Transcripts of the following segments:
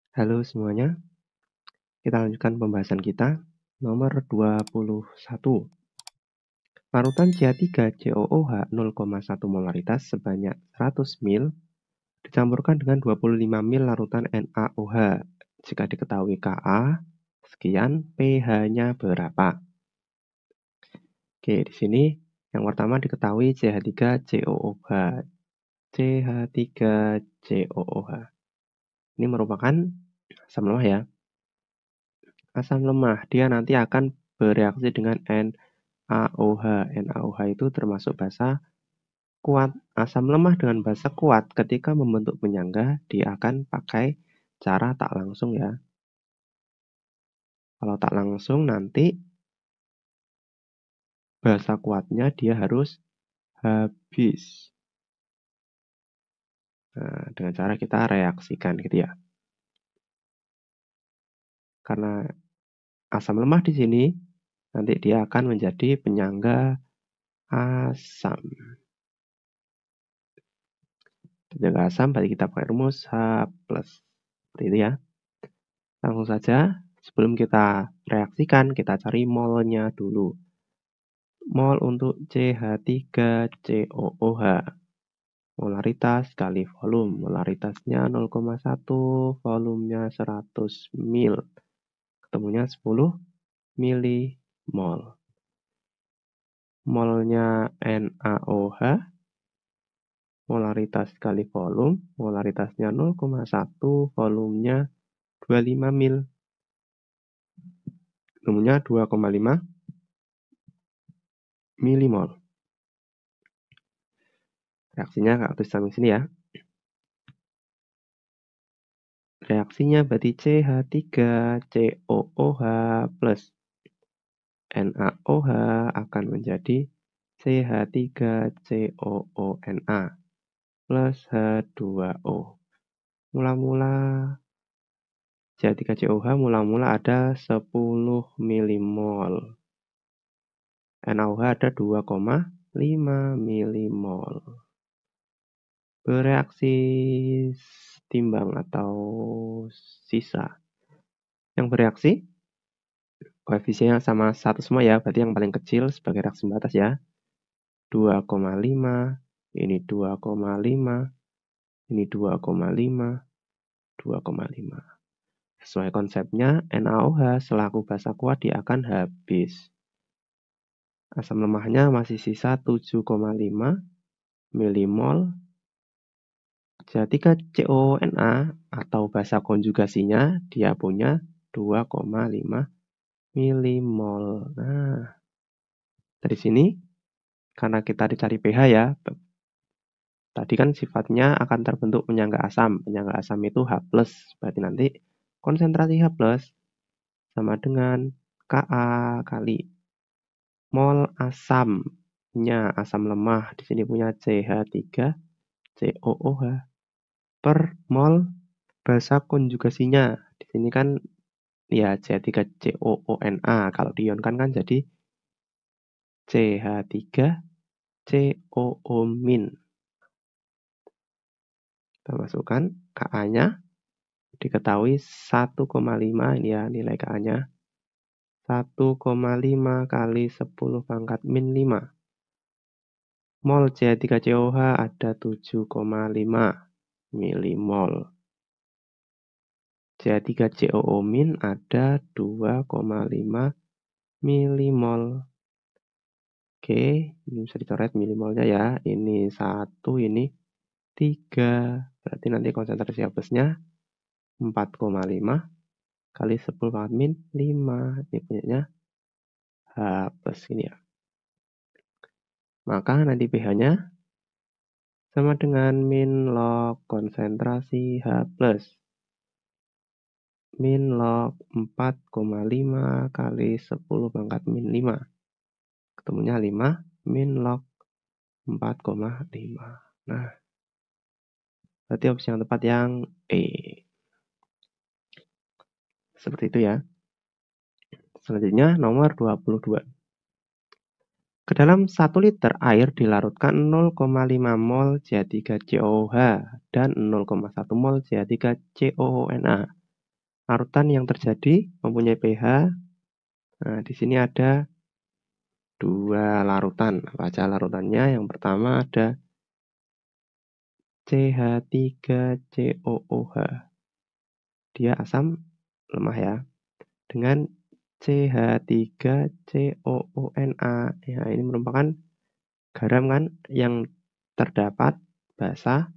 Halo semuanya, kita lanjutkan pembahasan kita. Nomor 21. Larutan CH3COOH 0,1 molaritas sebanyak 100 ml dicampurkan dengan 25 ml larutan NaOH. Jika diketahui Ka sekian, pH-nya berapa? Oke, di sini yang pertama diketahui CH3COOH. CH3COOH. Ini merupakan asam lemah ya. Asam lemah, dia nanti akan bereaksi dengan NaOH. NaOH itu termasuk basa kuat. Asam lemah dengan basa kuat ketika membentuk penyangga, dia akan pakai cara tak langsung ya. Kalau tak langsung nanti basa kuatnya dia harus habis. Nah, dengan cara kita reaksikan gitu ya. Karena asam lemah di sini nanti dia akan menjadi penyangga asam. Penyangga asam berarti kita pakai rumus H+. Seperti itu ya. Langsung saja, sebelum kita reaksikan, kita cari molnya dulu. Mol untuk CH3COOH. Molaritas kali volume. Molaritasnya 0,1, volumenya 100 ml. Ketemunya 10 milimol. Molnya NaOH, molaritas kali volume. Molaritasnya 0,1, volumenya 25 ml. Ketemunya 2,5 milimol. Reaksinya aku tulis samping sini ya. Reaksinya berarti CH3COOH plus NaOH akan menjadi CH3COONa plus H2O. Mula-mula CH3COOH mula-mula ada 10 milimol. NaOH ada 2,5 milimol. Bereaksi timbang atau sisa. Yang bereaksi koefisiennya sama 1 semua ya, berarti yang paling kecil sebagai reaksi pembatas ya. 2,5, ini 2,5, ini 2,5, 2,5. Sesuai konsepnya, NaOH selaku basa kuat dia akan habis. Asam lemahnya masih sisa 7,5 milimol. CH3COONa atau basa konjugasinya dia punya 2,5 milimol. Nah, dari sini karena kita dicari pH ya, tadi kan sifatnya akan terbentuk penyangga asam. Penyangga asam itu H+, berarti nanti konsentrasi H+ sama dengan Ka kali mol asamnya, asam lemah. Di sini punya CH3COOH per mol basa konjugasinya. Di sini kan ya CH3COONa. Kalau diionkan kan jadi CH3COO-. Kita masukkan Ka-nya. Diketahui 1,5 ini ya nilai Ka-nya. 1,5 kali 10 pangkat min 5. Mol CH3COOH ada 7,5 milimol. CH3COO- ada 2,5 milimol. Oke, ini bisa dicoret milimolnya ya. Ini 1, ini 3. Berarti nanti konsentrasi H+-nya 4,5 kali 10 pangkat min 5. Ini punyanya H+ ini ya. Maka nanti pH-nya sama dengan min log konsentrasi H+. Min log 4,5 kali 10 pangkat min 5. Ketemunya 5 min log 4,5. Nah, berarti opsi yang tepat yang E. Seperti itu ya. Selanjutnya nomor 22. Ke dalam 1 liter air dilarutkan 0,5 mol CH3COOH dan 0,1 mol CH3COONa. larutan yang terjadi mempunyai pH. Nah, di sini ada 2 larutan. Apa aja larutannya? Yang pertama ada CH3COOH. Dia asam lemah ya. Dengan CH3COONA. Ya, ini merupakan garam kan yang terdapat basa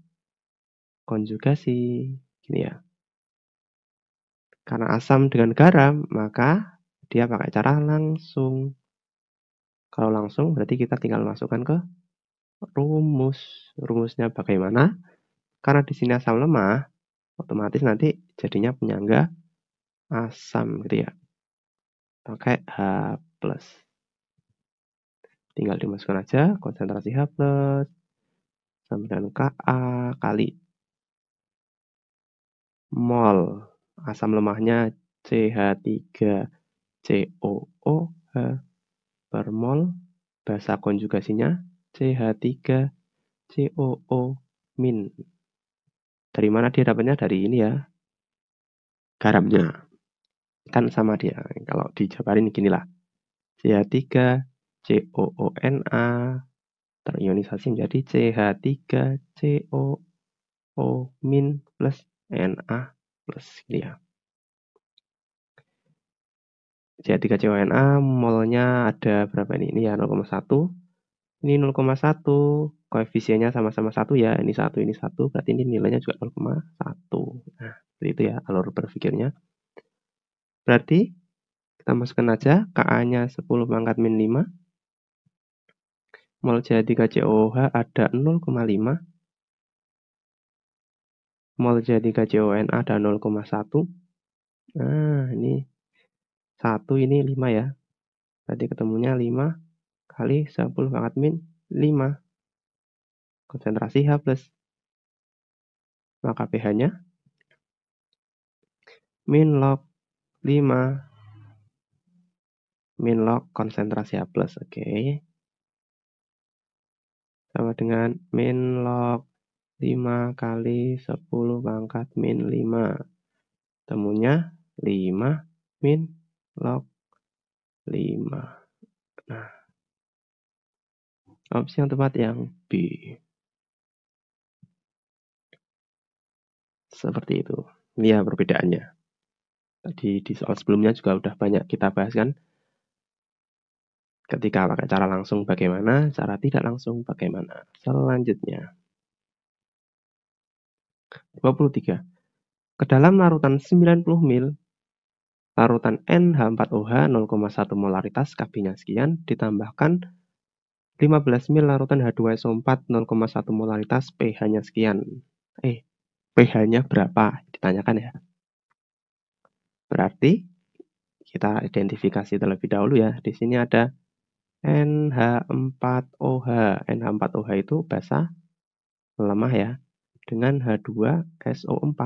konjugasi. Gini ya. Karena asam dengan garam, maka dia pakai cara langsung. Kalau langsung berarti kita tinggal masukkan ke rumus. Rumusnya bagaimana? Karena di sini asam lemah, otomatis nanti jadinya penyangga asam gitu ya. Pakai H+. Tinggal dimasukkan aja konsentrasi H+ sama dengan Ka kali mol asam lemahnya CH3COOH per mol, basa konjugasinya CH3COO-. Dari mana dia dapatnya? Dari ini ya, garamnya. Kan sama dia. Kalau dijabarin ginilah. CH3COONA terionisasi menjadi CH3COO- plus Na plus gitu ya. CH3CONA molnya ada berapa ini? Ini ya 0,1. Ini 0,1. Koefisiennya sama-sama 1 ya. Ini 1, ini 1. Berarti ini nilainya juga 0,1. Nah, seperti itu ya alur berpikirnya. Berarti kita masukkan aja Ka-nya 10⁻⁵. Mol CH3COOH ada 0,5. Mol CH3CONA ada 0,1. Nah, ini 1, ini 5 ya. Berarti ketemunya 5 kali 10⁻⁵. Konsentrasi H+. Maka pH-nya min log 5. Min log konsentrasi H+. Oke. Sama dengan min log 5 kali 10⁻⁵. Temunya 5 min log 5. Nah, opsi yang tepat yang B. Seperti itu. Ini ya perbedaannya. Tadi di soal sebelumnya juga udah banyak kita bahas kan. Ketika pakai cara langsung bagaimana, cara tidak langsung bagaimana. Selanjutnya. 23. Ke dalam larutan 90 ml, larutan NH4OH 0,1 molaritas Kb-nya sekian, ditambahkan 15 ml larutan H2SO4 0,1 molaritas pH-nya sekian. pH-nya berapa? Ditanyakan ya. Berarti kita identifikasi terlebih dahulu ya. Di sini ada NH4OH. NH4OH itu basa lemah ya. Dengan H2SO4.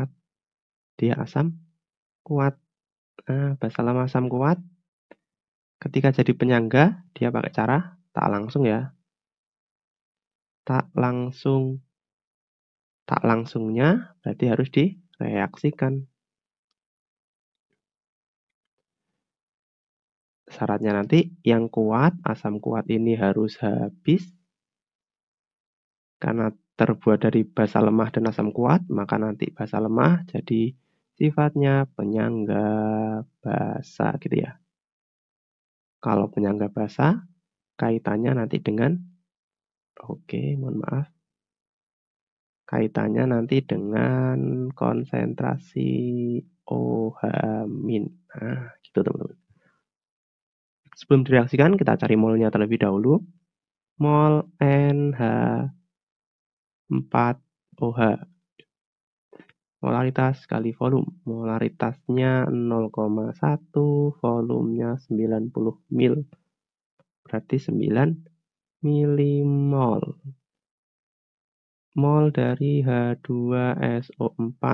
Dia asam kuat. Nah, basa lemah asam kuat. Ketika jadi penyangga, dia pakai cara tak langsung ya. Tak langsung. Tak langsungnya berarti harus direaksikan. Syaratnya nanti yang kuat, asam kuat ini harus habis. Karena terbuat dari basa lemah dan asam kuat, maka nanti basa lemah jadi sifatnya penyangga basa gitu ya. Kalau penyangga basa, kaitannya nanti dengan, mohon maaf. Kaitannya nanti dengan konsentrasi OH-. Nah, gitu teman-teman. Sebelum direaksikan, kita cari molnya terlebih dahulu. Mol NH4OH. Molaritas kali volume. Molaritasnya 0,1, volumenya 90 ml. Berarti 9 milimol. Mol dari H2SO4.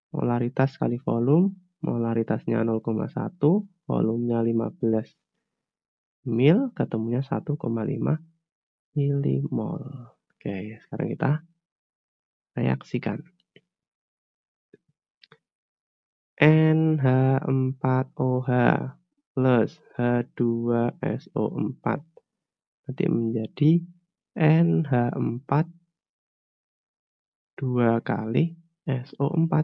Molaritas kali volume. Molaritasnya 0,1, volumenya 15 ml, ketemunya 1,5 milimol. Oke, sekarang kita reaksikan. NH4OH plus H2SO4. Nanti menjadi NH4 2 kali SO4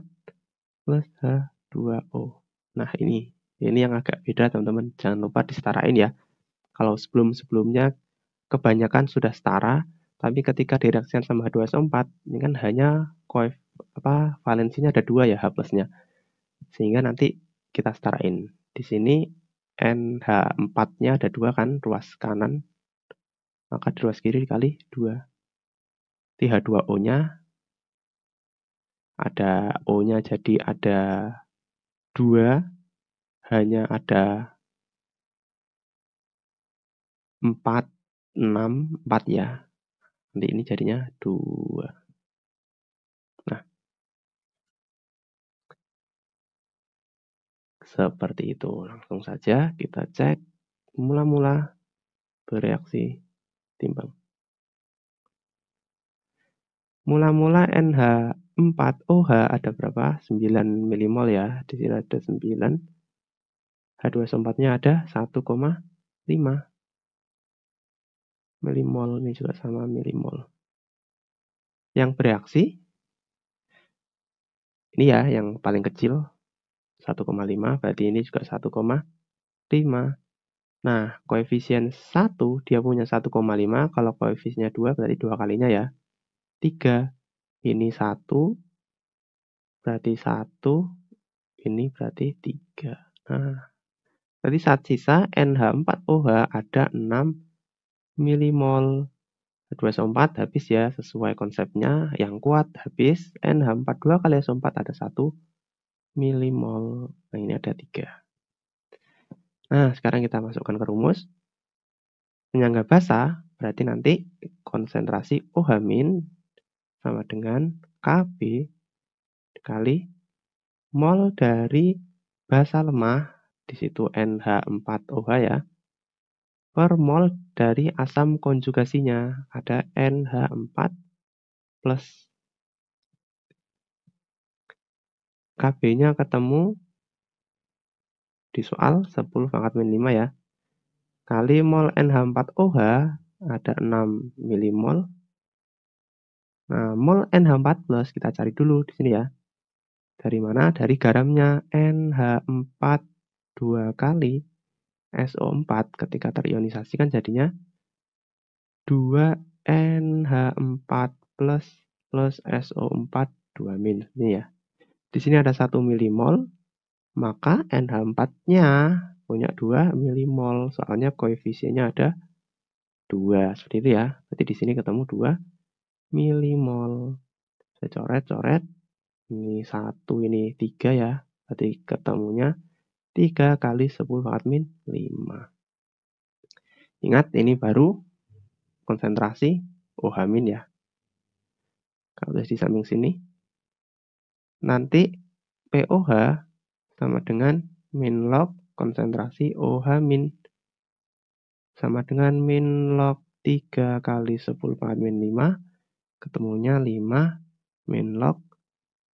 plus H2O. Nah, ini yang agak beda, teman-teman. Jangan lupa disetarain ya. Kalau sebelum-sebelumnya kebanyakan sudah setara, tapi ketika direaksikan sama H2SO4, ini kan hanya valensinya ada 2 ya, H plusnya. Sehingga nanti kita setarain. Di sini NH4-nya ada 2 kan, ruas kanan. Maka di ruas kiri dikali 2. Di H2O-nya ada O-nya jadi ada 2, hanya ada 4, 6, 4 ya. Nanti ini jadinya 2. Nah, seperti itu. Langsung saja kita cek mula-mula bereaksi timbang. Mula-mula NH4OH ada berapa? 9 milimol ya. Di sini ada 9. H2SO4-nya ada 1,5 milimol. Ini juga sama milimol. Yang bereaksi, ini ya yang paling kecil, 1,5. Berarti ini juga 1,5. Nah, koefisien 1 dia punya 1,5. Kalau koefisiennya 2 berarti 2 kalinya ya. 3. Ini 1, berarti 1, ini berarti 3. Nah, berarti saat sisa NH4OH ada 6 milimol. H2SO4 habis ya, sesuai konsepnya. Yang kuat habis. NH4 2 kali SO4 ada 1 milimol. Nah, ini ada 3. Nah, sekarang kita masukkan ke rumus. Penyangga basah, berarti nanti konsentrasi OH- sama dengan Kb dikali mol dari basa lemah, di situ NH4OH ya, per mol dari asam konjugasinya, ada NH4 plus Kb-nya ketemu di soal 10 pangkat min 5 ya, kali mol NH4OH ada 6 milimol. Nah, mol NH4 plus kita cari dulu di sini ya. Dari mana? Dari garamnya. NH4 2 kali SO4 ketika terionisasi kan jadinya 2 NH4 plus SO4 2 min. Ini ya. Di sini ada 1 milimol, maka NH4-nya punya 2 milimol. Soalnya koefisiennya ada 2. Seperti itu ya. Berarti di sini ketemu 2 milimol. Saya coret-coret. Ini 1, ini 3 ya. Berarti ketemunya 3 kali 10 pangkat min 5. Ingat, ini baru konsentrasi OH- ya. Kalau di samping sini, nanti POH sama dengan min log konsentrasi OH- sama dengan min log 3 kali 10 pangkat min 5, ketemunya 5 min log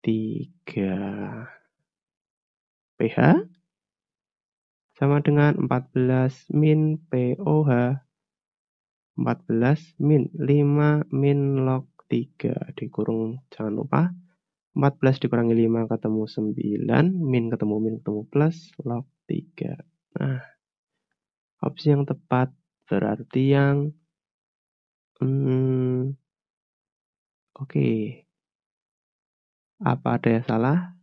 3. pH sama dengan 14 min POH. 14 min 5 min log 3 dikurung, jangan lupa 14 dikurangi 5 ketemu 9, min ketemu plus log 3. Nah, opsi yang tepat berarti yang oke. Apa ada yang salah?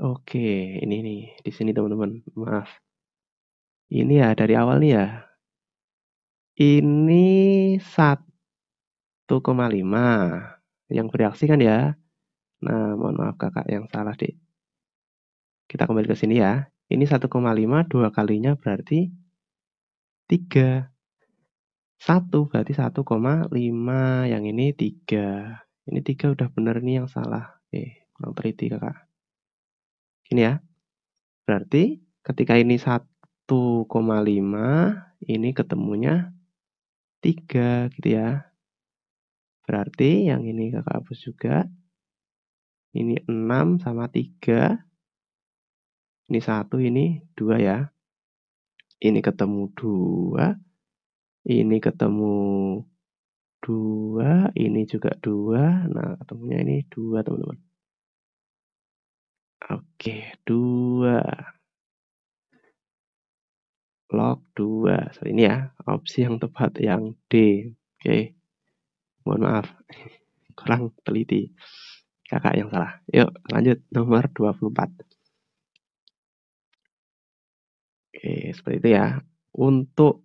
Oke, ini nih di sini teman-teman. Maaf. Ini ya dari awal nih ya. Ini 1,5 yang bereaksi kan ya. Nah, mohon maaf kakak yang salah deh. Kita kembali ke sini ya. Ini 1,5, 2 kalinya berarti 3. 1 berarti 1,5. Yang ini 3. Ini 3 udah bener nih, yang salah. Kurang teliti kakak. Gini ya. Berarti ketika ini 1,5, ini ketemunya 3 gitu ya. Berarti yang ini kakak hapus juga. Ini 6 sama 3. Ini 1, ini 2 ya. Ini ketemu 2. Ini ketemu 2. Ini juga 2. Nah, ketemunya ini 2 teman-teman. Oke, 2. Log 2. So, ini ya, opsi yang tepat yang D. Oke, mohon maaf. Kurang teliti. Kakak yang salah. Yuk, lanjut nomor 24. Oke, seperti itu ya. Untuk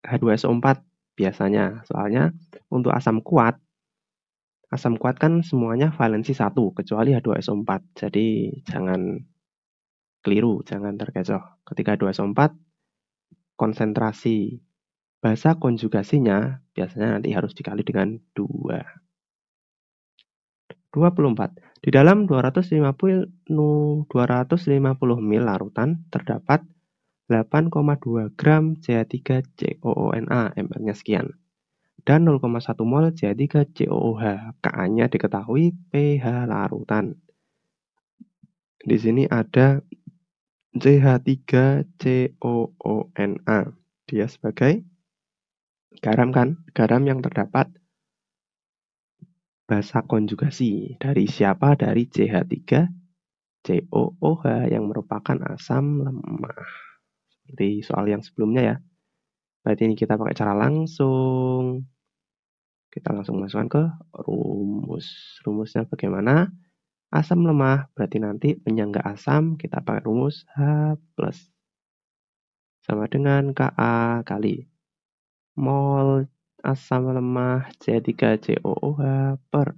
H2SO4 biasanya, soalnya untuk asam kuat kan semuanya valensi 1, kecuali H2SO4. Jadi jangan keliru, jangan terkecoh. Ketika H2SO4, konsentrasi basa konjugasinya biasanya nanti harus dikali dengan 2. 24. Di dalam 250 ml larutan terdapat 8,2 gram CH3COONA, MR-nya sekian, dan 0,1 mol CH3COOH. Ka-nya diketahui, pH larutan. Di sini ada CH3COONA. Dia sebagai garam kan? Garam yang terdapat basa konjugasi. Dari siapa? Dari CH3COOH yang merupakan asam lemah. Seperti soal yang sebelumnya ya. Berarti ini kita pakai cara langsung. Kita langsung masukkan ke rumus. Rumusnya bagaimana? Asam lemah berarti nanti penyangga asam kita pakai rumus H+. Sama dengan Ka kali mol asam lemah CH3COOH per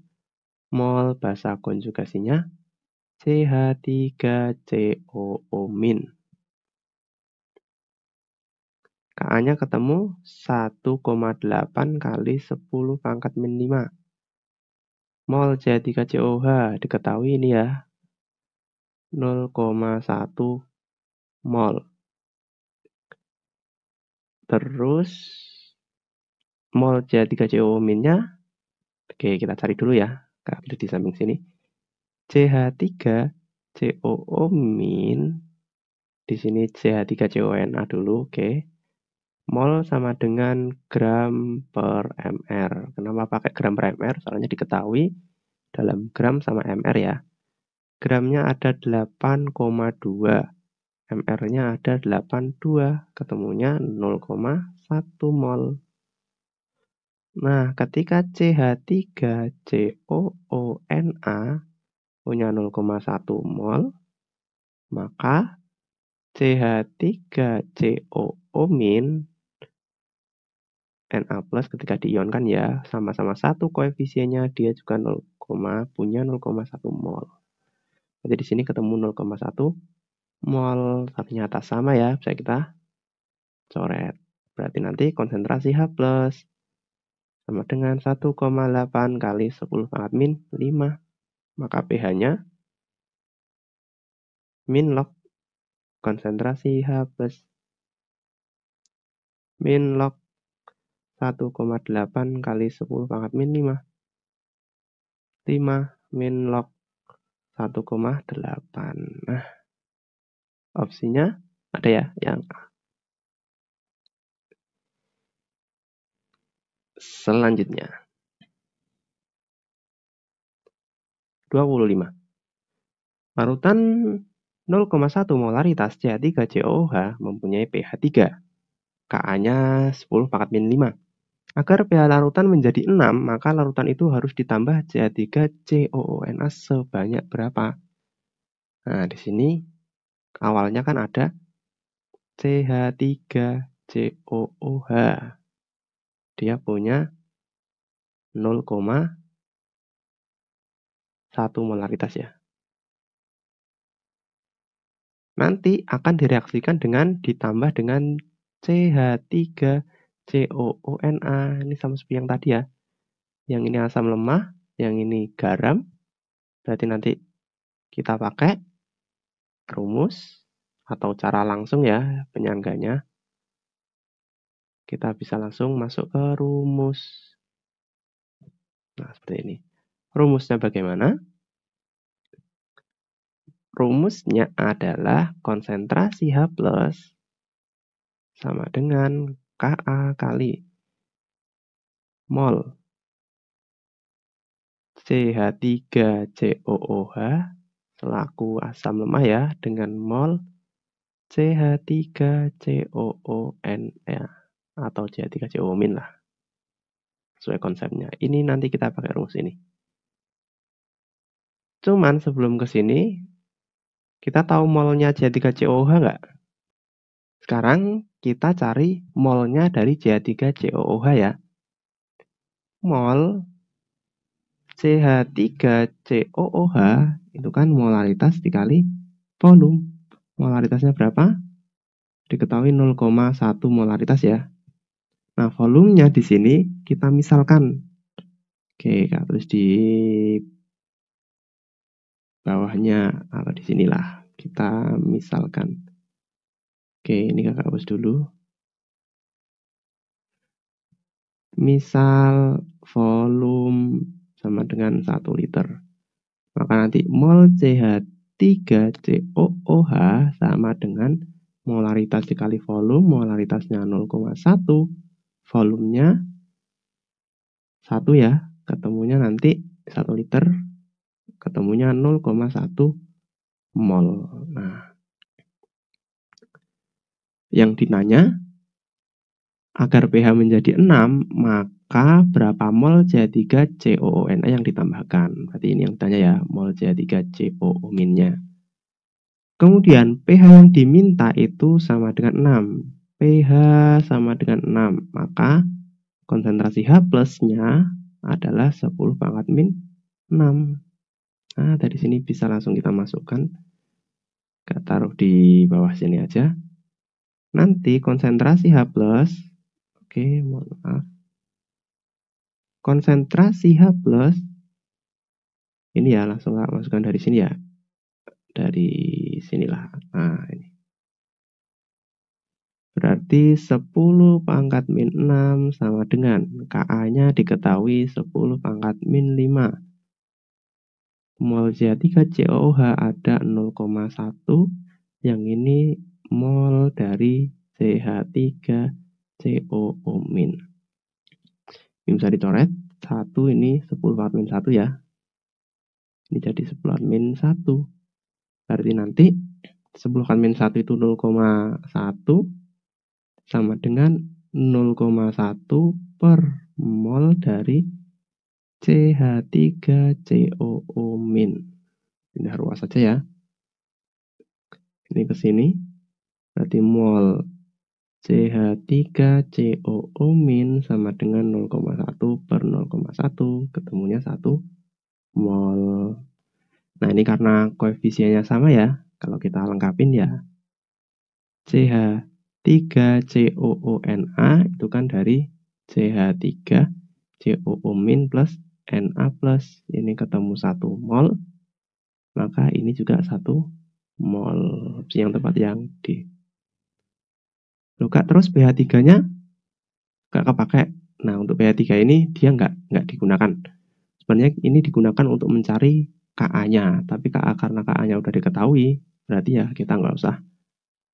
mol basa konjugasinya CH3COO-. Ka-nya ketemu 1,8 kali 10 pangkat min 5. Mol CH3COOH diketahui ini ya, 0,1 mol. Terus mol CH3COO-nya, oke kita cari dulu ya, ambil di samping sini. CH3COO- di sini CH3CONA dulu, oke. Mol sama dengan gram per mr. Kenapa pakai gram per mr? Soalnya diketahui dalam gram sama mr ya. Gramnya ada 8,2. mr-nya ada 82. Ketemunya 0,1 mol. Nah, ketika CH3COONA punya 0,1 mol, maka CH3COO- Na+ ketika diionkan ya, sama-sama 1 koefisiennya, dia juga punya 0,1 mol. Jadi di sini ketemu 0,1 mol, ternyata sama ya, bisa kita coret. Berarti nanti konsentrasi H+ sama dengan 1,8 kali 10 pangkat min 5. Maka pH-nya min log konsentrasi H+. Min log 1,8 kali 10 pangkat min 5. 5 min log 1,8. Nah, opsinya ada ya yang A. Selanjutnya 25. Larutan 0,1 molaritas CH3COOH mempunyai pH 3. Ka-nya 10 pangkat min 5. Agar pH larutan menjadi 6, maka larutan itu harus ditambah CH3COONA sebanyak berapa? Nah, di sini awalnya kan ada CH3COOH. Dia punya 0,1 molaritas ya. Nanti akan direaksikan dengan ditambah dengan CH3COONA. Ini sama seperti yang tadi ya. Yang ini asam lemah, yang ini garam. Berarti nanti kita pakai rumus atau cara langsung ya penyangganya. kita bisa langsung masuk ke rumus. Nah, seperti ini. Rumusnya bagaimana? Rumusnya adalah konsentrasi H+ sama dengan Ka kali mol CH3COOH selaku asam lemah ya, dengan mol CH3COONA atau CH3COO- lah, sesuai konsepnya. Ini nanti kita pakai rumus ini. Cuman sebelum ke sini, kita tahu molnya CH3COOH nggak? Sekarang kita cari molnya dari CH3COOH ya. Mol CH3COOH itu kan molaritas dikali volume. Molaritasnya berapa? Diketahui 0,1 molaritas ya. Nah, volumenya di sini kita misalkan. Oke, kita tulis di bawahnya atau di sinilah. Kita misalkan. Oke, ini kakak hapus dulu. Misal volume sama dengan 1 liter. Maka nanti mol CH3COOH sama dengan molaritas dikali volume, molaritasnya 0,1, volumenya 1 ya, ketemunya nanti 1 liter, ketemunya 0,1 mol. Nah, yang ditanya, agar pH menjadi 6, maka berapa mol CH3COONA yang ditambahkan? Berarti ini yang ditanya ya, mol CH3COO-nya. Kemudian pH yang diminta itu sama dengan 6. pH sama dengan 6, maka konsentrasi H+-nya adalah 10⁻⁻⁶. Nah, dari sini bisa langsung kita masukkan. Kita taruh di bawah sini aja. Nanti konsentrasi H+, oke, mohon maaf. Konsentrasi H+, ini ya, langsung masukkan dari sini ya. Dari sinilah. Nah, ini. Berarti 10⁻⁻⁶ sama dengan Ka-nya diketahui 10⁻⁵. Mol CH3COOH ada 0,1. Yang ini mol dari CH3COO-. Ini bisa dicoret. 1 ini 10⁻⁻1 ya. Ini jadi 10⁻⁻1. Berarti nanti 10⁻⁻1 itu 0,1 sama dengan 0,1 per mol dari CH3COO-. Pindah ruas saja ya. Ini ke sini. Berarti mol CH3COO- sama dengan 0,1 per 0,1. Ketemunya 1 mol. Nah, ini karena koefisiennya sama ya. Kalau kita lengkapin ya. CH3COONA itu kan dari CH3COO- plus Na plus. Ini ketemu 1 mol. Maka ini juga 1 mol. Opsi yang tepat yang D. Loh Kak, terus pH3-nya nggak kepakai. Nah, untuk pH3 ini dia nggak digunakan. Sebenarnya ini digunakan untuk mencari Ka-nya. Tapi karena Ka-nya udah diketahui, berarti ya kita nggak usah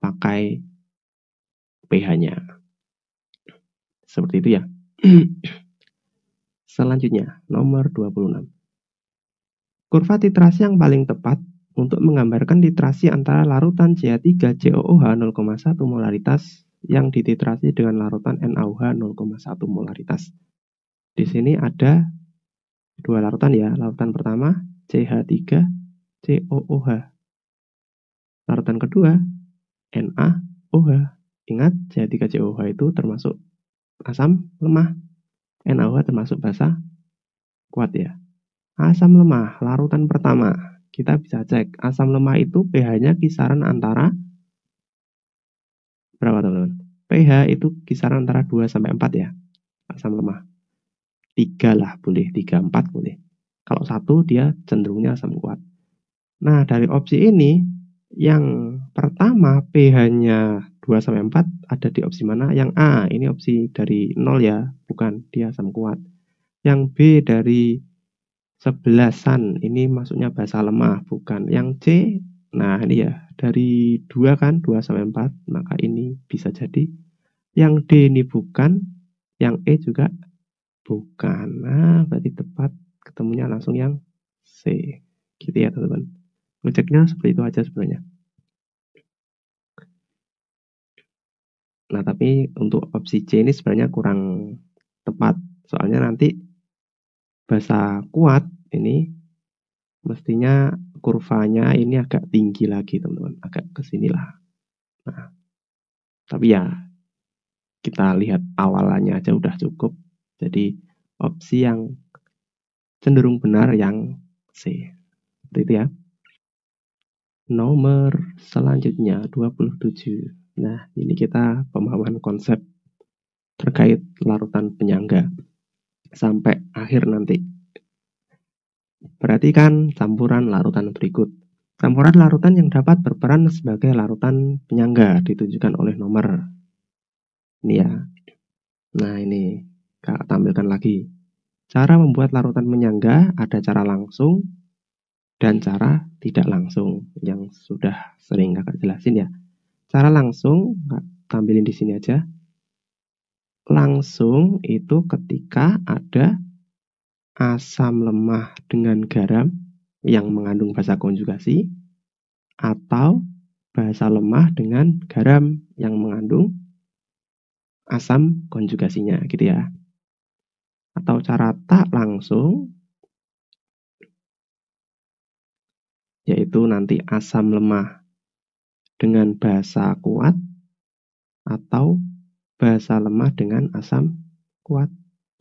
pakai pH-nya. Seperti itu ya. Selanjutnya, nomor 26. Kurva titrasi yang paling tepat untuk menggambarkan titrasi antara larutan CH3COOH 0,1 molaritas yang dititrasi dengan larutan NaOH 0,1 molaritas. Di sini ada 2 larutan ya. Larutan pertama CH3COOH. Larutan kedua NaOH. Ingat, CH3COOH itu termasuk asam lemah. NaOH termasuk basa kuat ya. Asam lemah, larutan pertama. Kita bisa cek, asam lemah itu pH-nya kisaran antara berapa teman-teman? pH itu kisaran antara 2 sampai 4 ya. Asam lemah. 3 lah boleh, 3, 4 boleh. Kalau 1 dia cenderungnya asam kuat. Nah, dari opsi ini Yang pertama pH-nya 2-4 ada di opsi mana? Yang A, ini opsi dari 0 ya, bukan, dia asam kuat. Yang B dari 11-an, ini maksudnya basa lemah, bukan. Yang C, nah ini ya, dari 2 kan, 2-4, maka ini bisa jadi. Yang D ini bukan, yang E juga bukan. Nah, berarti tepat, ketemunya langsung yang C. Gitu ya teman-teman. Ngeceknya seperti itu aja sebenarnya. Nah, tapi untuk opsi C ini sebenarnya kurang tepat. Soalnya nanti basa kuat ini mestinya kurvanya ini agak tinggi lagi, teman-teman. Agak ke sinilah. Nah, tapi ya kita lihat awalannya aja udah cukup. Jadi opsi yang cenderung benar yang C. Seperti itu ya. Nomor selanjutnya 27. Nah, ini kita pemahaman konsep terkait larutan penyangga sampai akhir nanti. Perhatikan campuran larutan berikut. Campuran larutan yang dapat berperan sebagai larutan penyangga ditunjukkan oleh nomor. Ini ya. Nah, ini Kak tampilkan lagi. Cara membuat larutan penyangga ada cara langsung dan cara tidak langsung yang sudah sering Kakak jelasin ya. Cara langsung Kak tampilin di sini aja. Langsung itu ketika ada asam lemah dengan garam yang mengandung basa konjugasi atau basa lemah dengan garam yang mengandung asam konjugasinya gitu ya. Atau cara tak langsung yaitu nanti asam lemah dengan basa kuat atau basa lemah dengan asam kuat.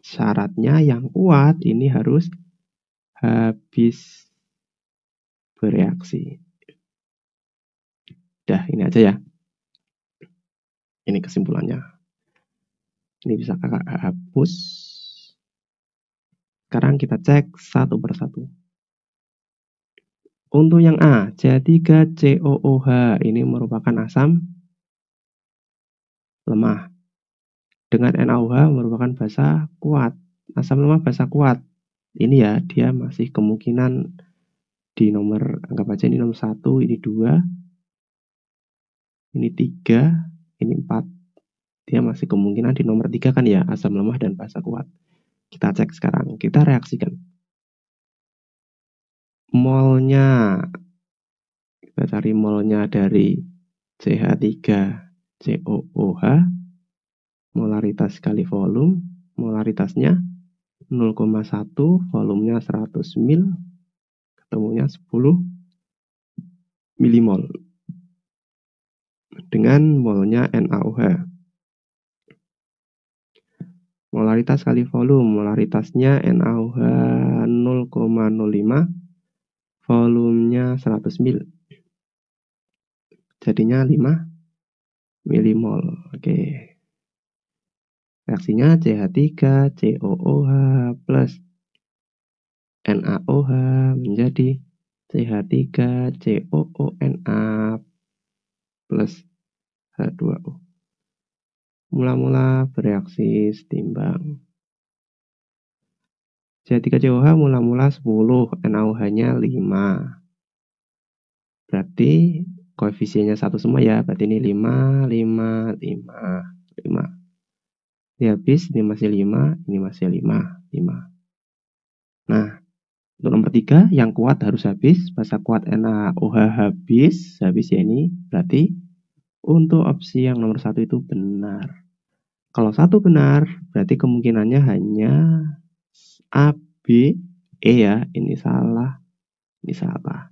Syaratnya yang kuat ini harus habis bereaksi. Dah, ini aja ya. Ini kesimpulannya. Ini bisa Kakak hapus. Sekarang kita cek satu persatu. Untuk yang A, C3COOH ini merupakan asam lemah. Dengan NaOH merupakan basa kuat. Asam lemah basa kuat. Ini ya, dia masih kemungkinan di nomor, anggap aja ini nomor 1, ini 2, ini 3, ini 4. Dia masih kemungkinan di nomor 3 kan ya, asam lemah dan basa kuat. Kita cek sekarang, kita reaksikan. Molnya, kita cari molnya dari CH3COOH, molaritas kali volume, molaritasnya 0,1, volumenya 100 mil, ketemunya 10 milimol. Dengan molnya NaOH. Molaritas kali volume, molaritasnya NaOH 0,05, volumenya 100 mil. Jadinya 5 milimol. Oke. Reaksinya CH3COOH plus NaOH menjadi CH3COONA plus H2O. Mula-mula bereaksi setimbang. CH3COOH mula-mula 10, NaOH-nya 5. Berarti koefisiennya 1 semua ya, berarti ini 5, 5, 5, 5. Ini habis, ini masih 5, ini masih 5, 5. Nah, untuk nomor 3, yang kuat harus habis, basa kuat NaOH habis ya ini, berarti untuk opsi yang nomor 1 itu benar. Kalau 1 benar, berarti kemungkinannya hanya A, B, E ya, ini salah, ini salah.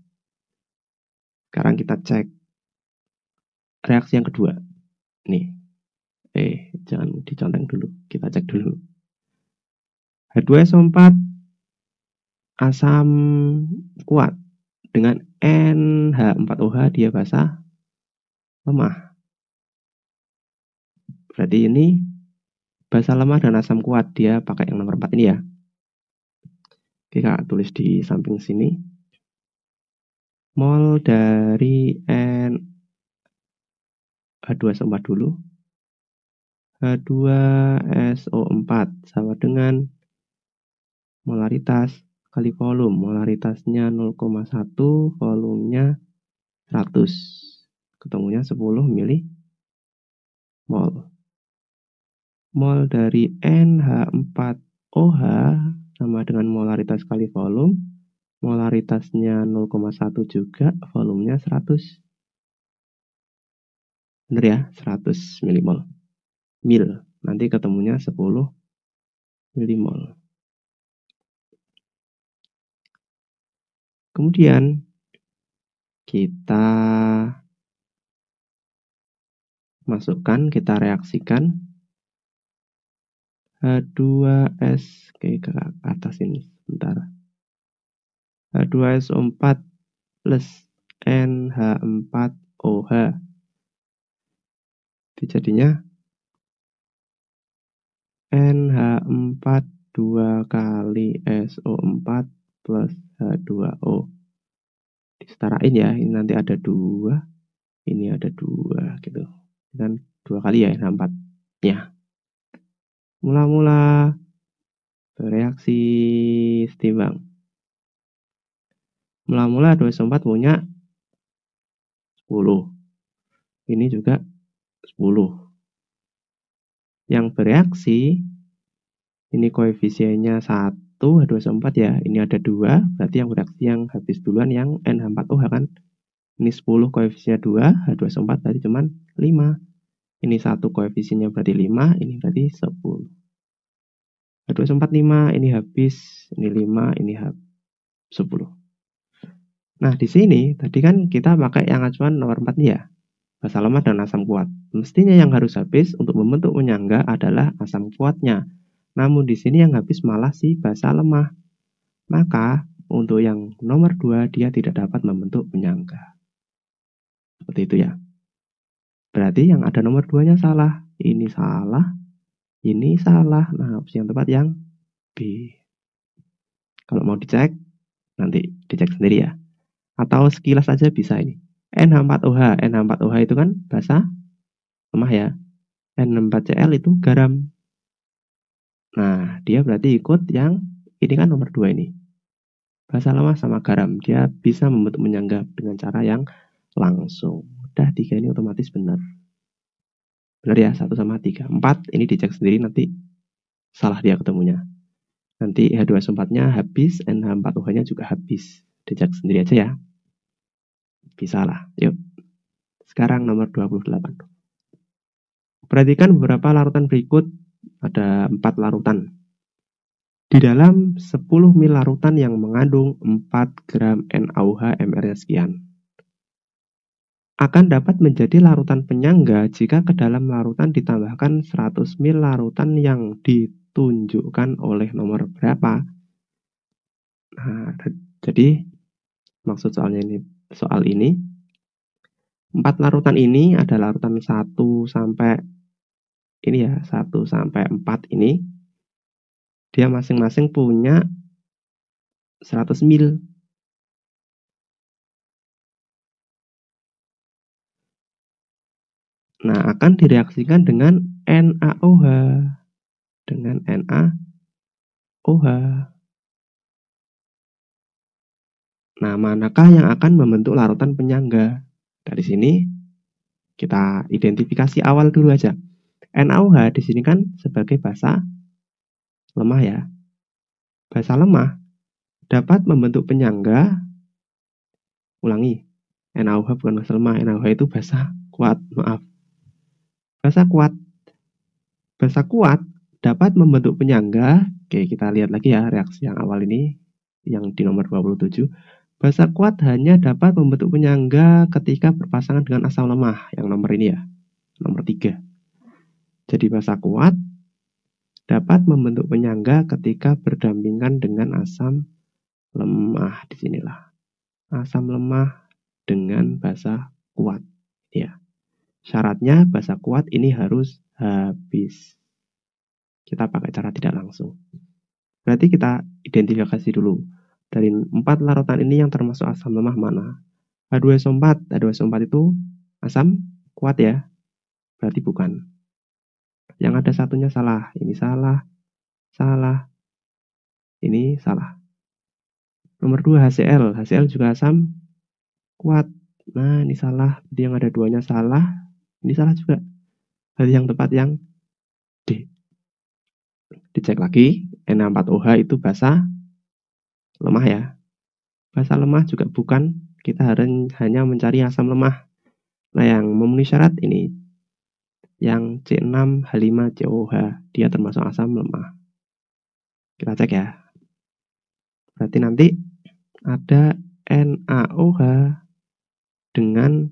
Sekarang kita cek reaksi yang kedua. Nih, jangan diconteng dulu, kita cek dulu. H2SO4 asam kuat dengan NH4OH dia basa lemah. Berarti ini basa lemah dan asam kuat, dia pakai yang nomor 4 ini ya. Oke, Kak tulis di samping sini. Mol dari H2SO4 dulu. H2SO4 sama dengan molaritas kali volume. Molaritasnya 0,1, volumenya 100. Ketemunya 10 milimol. Mol dari NH4OH sama dengan molaritas kali volume. Molaritasnya 0,1 juga, volumenya 100. Bener ya, 100 milimol. Nanti ketemunya 10 milimol. Kemudian kita masukkan, kita reaksikan H2S ke atas ini sebentar. H2SO4 plus NH4OH. Jadinya NH4 2 kali SO4 plus H2O. Disetarain ya, ini nanti ada 2, ini ada 2 gitu. Dan 2 kali ya NH4 ya. Mula-mula bereaksi setimbang. Mula-mula H2SO4 punya 10. Ini juga 10. Yang bereaksi ini koefisiennya 1, H2SO4 ya. Ini ada 2, berarti yang bereaksi yang habis duluan yang NH4OH kan. Ini 10 koefisiennya 2, H2SO4 berarti cuman 5. Ini 1 koefisiennya berarti 5, ini berarti 10. H2SO4 5, ini habis, ini 5, ini 10. Nah, di sini tadi kan kita pakai yang acuan nomor 4 nih ya. Basa lemah dan asam kuat. Mestinya yang harus habis untuk membentuk penyangga adalah asam kuatnya. Namun di sini yang habis malah si basa lemah. Maka untuk yang nomor 2 dia tidak dapat membentuk penyangga. Seperti itu ya. Berarti yang ada nomor 2-nya salah. Ini salah. Ini salah. Nah, opsi yang tepat yang B. Kalau mau dicek, nanti dicek sendiri ya. Atau sekilas aja bisa ini. NH4OH. NH4OH itu kan basa lemah ya. N4Cl itu garam. Nah, dia berarti ikut yang ini kan nomor 2 ini. Basa lemah sama garam. Dia bisa membentuk penyangga dengan cara yang langsung. Udah 3 ini otomatis benar. Benar ya, 1 sama 3. 4 ini dicek sendiri nanti salah dia ketemunya. Nanti H2SO4-nya habis, NH4OH-nya juga habis. Dicek sendiri aja ya. Bisa lah. Yuk. Sekarang nomor 28. Perhatikan beberapa larutan berikut. Ada 4 larutan. Di dalam 10 ml larutan yang mengandung 4 gram NaOH mR-nya sekian. Akan dapat menjadi larutan penyangga jika ke dalam larutan ditambahkan 100 ml larutan yang ditunjukkan oleh nomor berapa. Nah, jadi maksud soal ini 4 larutan ini ada larutan 1 sampai ini ya, 1 sampai 4 ini dia masing-masing punya 100 ml. Nah, akan direaksikan dengan NaOH. Dengan NaOH. Nah, manakah yang akan membentuk larutan penyangga? Dari sini kita identifikasi awal dulu aja. NaOH di sini kan sebagai basa lemah ya. Basa lemah dapat membentuk penyangga. Ulangi, NaOH bukan basa lemah, NaOH itu basa kuat, maaf. Basa kuat. Basa kuat dapat membentuk penyangga. Oke, kita lihat lagi ya reaksi yang awal ini, yang di nomor 27. Basa kuat hanya dapat membentuk penyangga ketika berpasangan dengan asam lemah, yang nomor ini ya, nomor 3. Jadi basa kuat dapat membentuk penyangga ketika berdampingan dengan asam lemah. Disinilah asam lemah dengan basa kuat ya. Syaratnya basa kuat ini harus habis. Kita pakai cara tidak langsung. Berarti kita identifikasi dulu. Dari 4 larutan ini yang termasuk asam lemah mana? H2SO4. H2SO4 itu asam kuat ya. Berarti bukan. Yang ada satunya salah. Ini salah. Salah. Ini salah. Nomor 2 HCl. HCl juga asam kuat. Nah, ini salah. Jadi yang ada duanya salah. Ini salah juga. Berarti yang tepat yang D. Dicek lagi. Na4OH itu basa lemah ya. Basa lemah juga bukan. Kita hanya mencari asam lemah. Nah, yang memenuhi syarat ini. Yang C6H5COH. Dia termasuk asam lemah. Kita cek ya. Berarti nanti ada NaOH dengan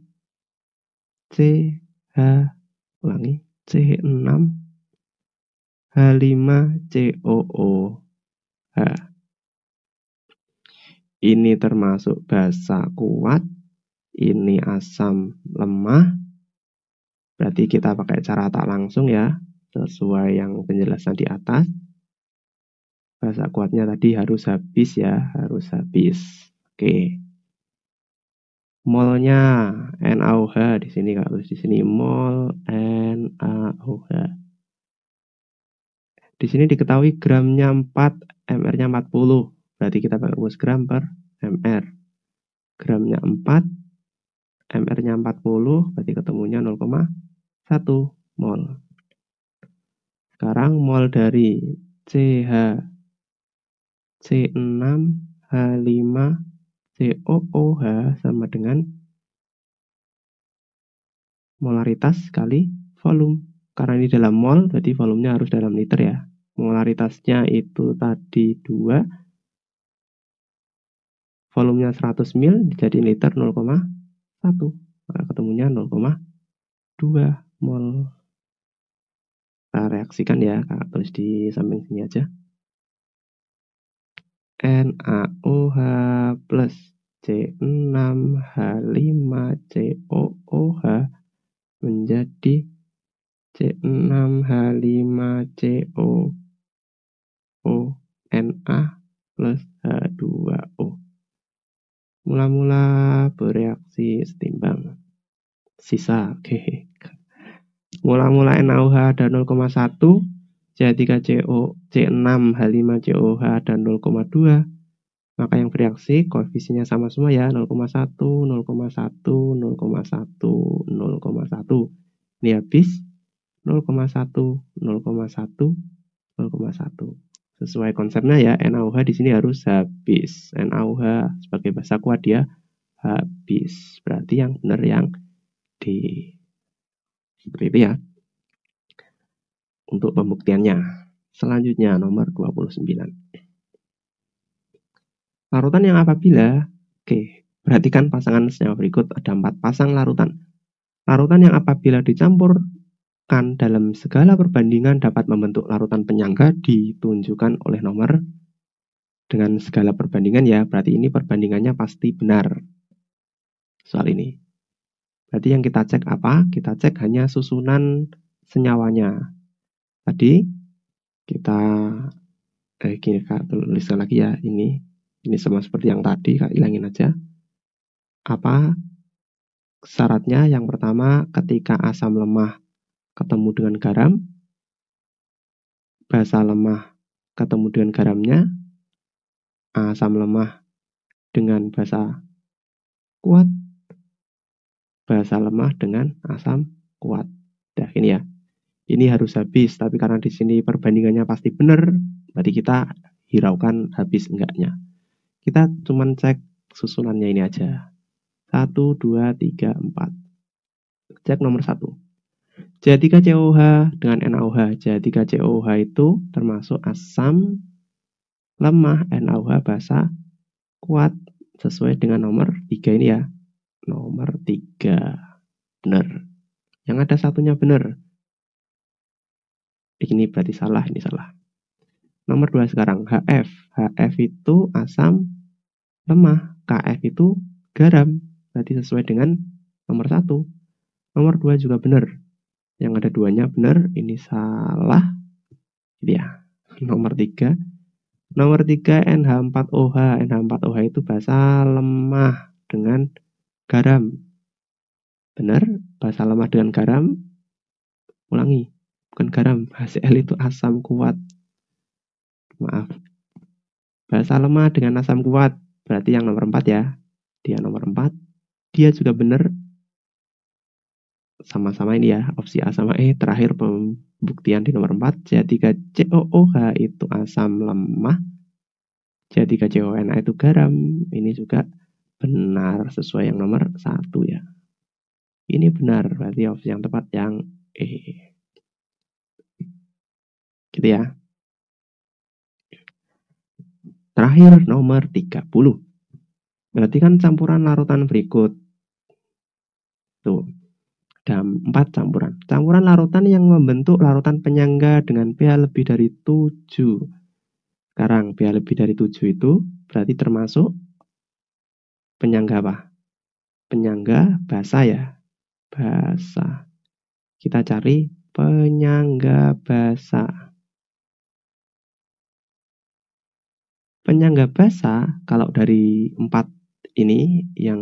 ulangi, C6H5COOH. Ini termasuk basa kuat, ini asam lemah. Berarti kita pakai cara tak langsung ya, sesuai yang penjelasan di atas. Basa kuatnya tadi harus habis ya, harus habis. Oke. Molnya NaOH di sini, kalau tulis di sini mol NaOH. Di sini diketahui gramnya 4, mr-nya 40. Berarti kita pakai rumus gram per mr. Gramnya 4, mr-nya 40, berarti ketemunya 0,1 mol. Sekarang mol dari C6H5COOH sama dengan molaritas kali volume. Karena ini dalam mol, berarti volumenya harus dalam liter ya. Molaritasnya itu tadi 2, volumenya 100 ml, jadi liter 0,1. Maka ketemunya 0,2 mol. Kita reaksikan ya, kakak tulis di samping sini aja. NaOH plus C6H5COOH menjadi C6H5COONa plus H2O. Mula-mula bereaksi setimbang. Sisa, oke. Mula-mula NaOH ada 0,1, C6H5COOH ada 0,2. Maka yang bereaksi koefisiennya sama semua ya, 0,1, 0,1, 0,1, 0,1. Ini habis 0,1, 0,1, 0,1. Sesuai konsepnya ya, NaOH di sini harus habis. NaOH sebagai basa kuat dia habis. Berarti yang benar yang D. Seperti itu ya. Untuk pembuktiannya. Selanjutnya nomor 29. Larutan yang apabila, perhatikan pasangan senyawa berikut, ada 4 pasang larutan. Larutan yang apabila dicampurkan dalam segala perbandingan dapat membentuk larutan penyangga ditunjukkan oleh nomor dengan segala perbandingan ya, berarti ini perbandingannya pasti benar. Soal ini. Berarti yang kita cek apa? Kita cek hanya susunan senyawanya. Tadi kita gini Kak, tuliskan lagi ya, ini sama seperti yang tadi, Kak hilangin aja. Apa syaratnya? Yang pertama, ketika asam lemah ketemu dengan garam, basa lemah ketemu dengan garamnya, asam lemah dengan basa kuat, basa lemah dengan asam kuat. Nah, ini ya. Ini harus habis, tapi karena di sini perbandingannya pasti benar, berarti kita hiraukan habis enggaknya. Kita cuman cek susunannya ini aja. 1, 2, 3, 4. Cek nomor 1. CH3COH dengan NaOH. CH3COH itu termasuk asam lemah, NaOH basa kuat. Sesuai dengan nomor 3 ini ya. Nomor 3. Benar. Yang ada satunya benar. Ini berarti salah, ini salah. Nomor 2 sekarang, HF. HF itu asam lemah, KF itu garam. Berarti sesuai dengan nomor 1. Nomor 2 juga benar. Yang ada duanya benar, ini salah. Ini ya. Nomor 3. Nomor 3 NH4OH. NH4OH itu basa lemah dengan garam. Benar, basa lemah dengan garam. Ulangi, bukan garam. HCl itu asam kuat. Maaf. Basa lemah dengan asam kuat. Berarti yang nomor 4 ya. Dia nomor 4. Dia juga benar. Sama-sama ini ya, opsi A sama E. Terakhir pembuktian di nomor 4. C3COOH itu asam lemah. C3CONA itu garam. Ini juga benar sesuai yang nomor 1 ya. Ini benar, berarti opsi yang tepat yang E. Gitu ya. Terakhir nomor 30. Berarti kan campuran larutan berikut. Tuh. Ada 4 campuran. Campuran larutan yang membentuk larutan penyangga dengan pH lebih dari 7. Sekarang pH lebih dari 7 itu berarti termasuk penyangga apa? Penyangga basa ya. Basa. Kita cari penyangga basa. Penyangga basa kalau dari 4 ini yang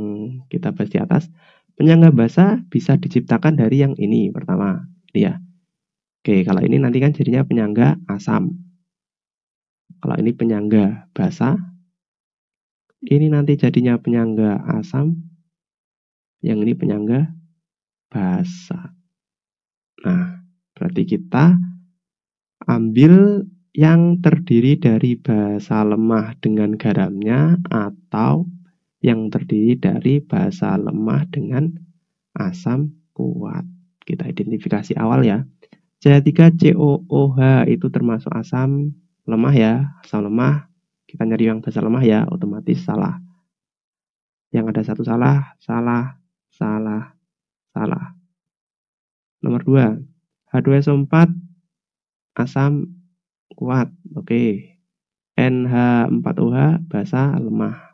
kita bahas di atas, penyangga basa bisa diciptakan dari yang ini pertama, ini ya. Oke, kalau ini nanti kan jadinya penyangga asam. Kalau ini penyangga basa, ini nanti jadinya penyangga asam, yang ini penyangga basa. Nah, berarti kita ambil yang terdiri dari basa lemah dengan garamnya atau yang terdiri dari basa lemah dengan asam kuat. Kita identifikasi awal ya. C3COOH itu termasuk asam lemah ya. Asam lemah, kita nyari yang basa lemah ya, otomatis salah. Yang ada satu salah, salah. Nomor 2, H2SO4 asam kuat. Oke. NH4OH basa lemah.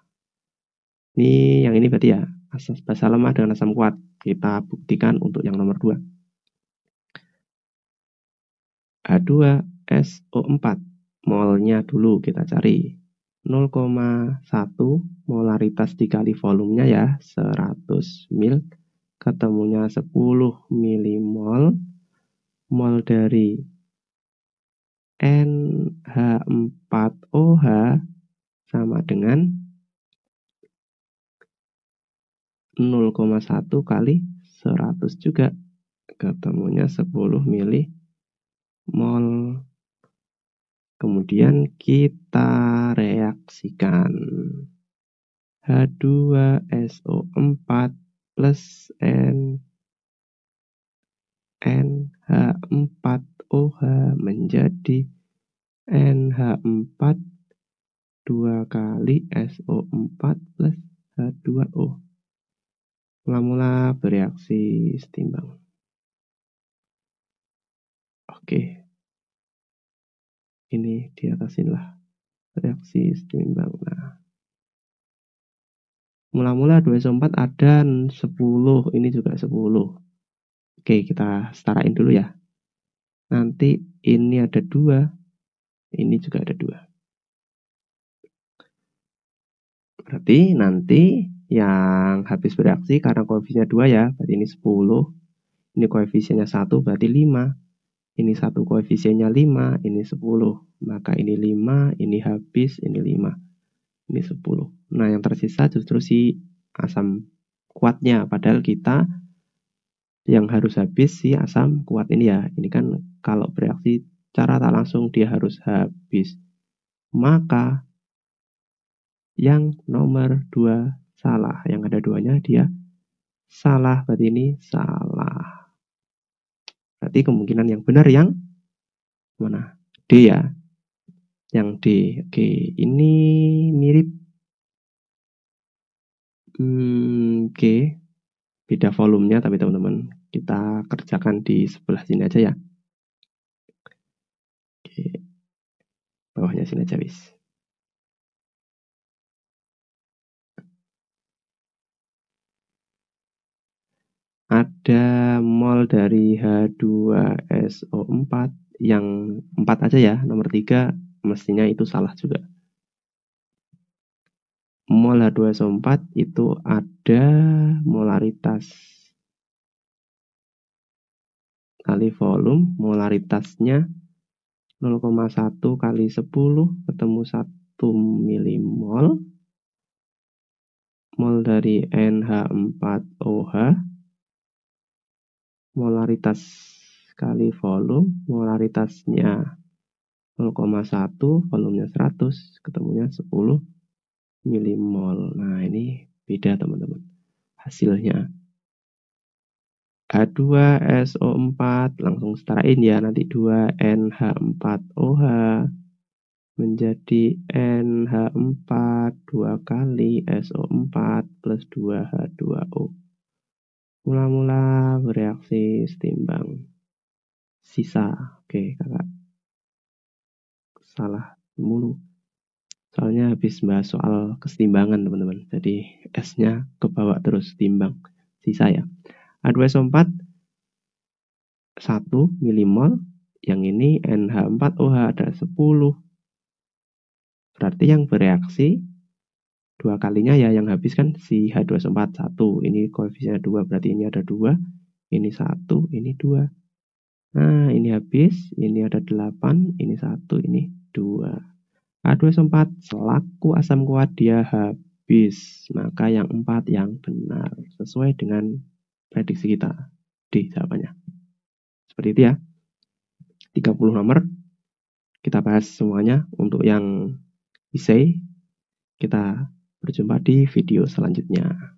Ini yang ini berarti ya, basa lemah dengan asam kuat. Kita buktikan untuk yang nomor 2. H2SO4 molnya dulu kita cari. 0,1 molaritas dikali volumenya ya, 100 mil. Ketemunya 10 milimol. Mol dari NH4OH sama dengan 0,1 kali 100 juga. Ketemunya 10 milimol. Kemudian kita reaksikan. H2SO4 plus NH4OH menjadi NH4 2 kali SO4 plus H2O. Mula-mula bereaksi setimbang. Oke. Ini di atasin lah. Reaksi setimbang. Nah. Mula-mula 2SO4 ada 10. Ini juga 10. Oke, kita setarain dulu ya. Nanti ini ada 2. Ini juga ada 2. Berarti nanti yang habis bereaksi karena koefisiennya 2 ya, berarti ini 10. Ini koefisiennya 1 berarti 5. Ini 1 koefisiennya 5, ini 10. Maka ini 5, ini habis, ini 5. Ini 10. Nah, yang tersisa justru si asam kuatnya. Padahal kita yang harus habis si asam kuat ini ya. Ini kan kalau bereaksi cara tak langsung dia harus habis. Maka yang nomor 2 salah. Yang ada 2-nya dia salah. Berarti ini salah. Berarti kemungkinan yang benar yang mana? D ya. Yang D. Oke, ini mirip. Oke. Beda volumenya tapi teman-teman. Kita kerjakan di sebelah sini aja ya. Oke. Bawahnya sini aja wis. Ada mol dari H2SO4 yang 4 aja ya, nomor 3 mestinya itu salah juga. mol H2SO4 itu ada molaritas kali volume, molaritasnya 0,1 kali 10 ketemu 1 milimol. Mol dari NH4OH, molaritas kali volume, molaritasnya 0,1, volumenya 100, ketemunya 10 milimol. Nah, ini beda teman-teman hasilnya. H2SO4 langsung setarain ya, nanti 2NH4OH menjadi NH4 2 kali SO4 plus 2H2O. Mula-mula bereaksi setimbang sisa. Oke, kakak salah mulu. Soalnya habis bahas soal kesetimbangan teman-teman. Jadi S-nya ke bawah terus timbang sisa ya. H2SO4 1 milimol. Yang ini NH4OH ada 10. Berarti yang bereaksi 2 kalinya ya, yang habis kan si H2SO4 1. Ini koefisiennya 2, berarti ini ada 2. Ini 1, ini 2. Nah, ini habis, ini ada 8, ini 1, ini 2. H2SO4 selaku asam kuat dia habis. Maka yang 4 yang benar. Sesuai dengan prediksi kita. D jawabannya. Seperti itu ya. 30 nomor. Kita bahas semuanya. Untuk yang essay, kita berjumpa di video selanjutnya.